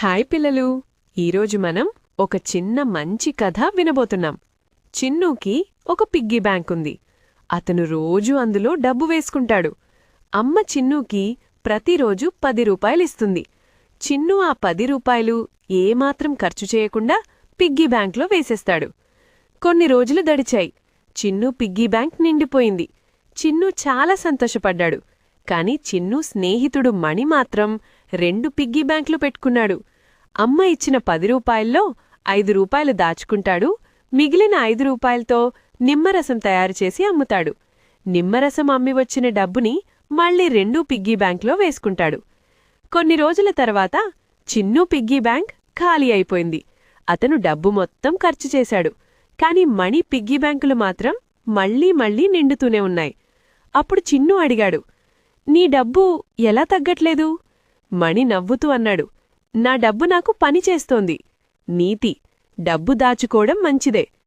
Hi పిల్లలు! ఈరోజు మనం ఒక చిన్న మంచి కథ వినబోతున్నాం. చిన్నూకి ఒక పిగ్గీ బ్యాంక్ ఉంది. అతను రోజూ అందులో డబ్బు వేసుకుంటాడు. అమ్మ చిన్నూకి ప్రతిరోజు 10 రూపాయలిస్తుంది. చిన్నూ ఆ 10 రూపాయలు ఏమాత్రం ఖర్చు చేయకుండా పిగ్గీ బ్యాంక్లో వేసేస్తాడు. కొన్ని రోజులు గడిచాయి. చిన్నూ పిగ్గీ బ్యాంక్ నిండిపోయింది. చిన్నూ చాలా సంతోషపడ్డాడు. కాని చిన్నూ స్నేహితుడు మణి మాత్రం 2 పిగ్గీ బ్యాంకులు పెట్టుకున్నాడు. అమ్మ ఇచ్చిన 10 రూపాయల్లో 5 రూపాయలు దాచుకుంటాడు. మిగిలిన 5 రూపాయలతో నిమ్మరసం తయారుచేసి అమ్ముతాడు. నిమ్మరసం అమ్మి వచ్చిన డబ్బుని మళ్ళీ 2 పిగ్గీ బ్యాంక్లో వేసుకుంటాడు. కొన్ని రోజుల తర్వాత చిన్నూ పిగ్గీ బ్యాంక్ ఖాళీ అయిపోయింది. అతను డబ్బు మొత్తం ఖర్చు చేశాడు. కాని మణి పిగ్గీ బ్యాంకులు మాత్రం మళ్ళీ మళ్ళీ నిండుతూనే ఉన్నాయి. అప్పుడు చిన్నూ అడిగాడు, నీ డబ్బు ఎలా తగ్గట్లేదు? మణి నవ్వుతూ అన్నాడు, నా డబ్బు నాకు పని చేస్తోంది. నీతి: డబ్బు దాచుకోవడం మంచిదే,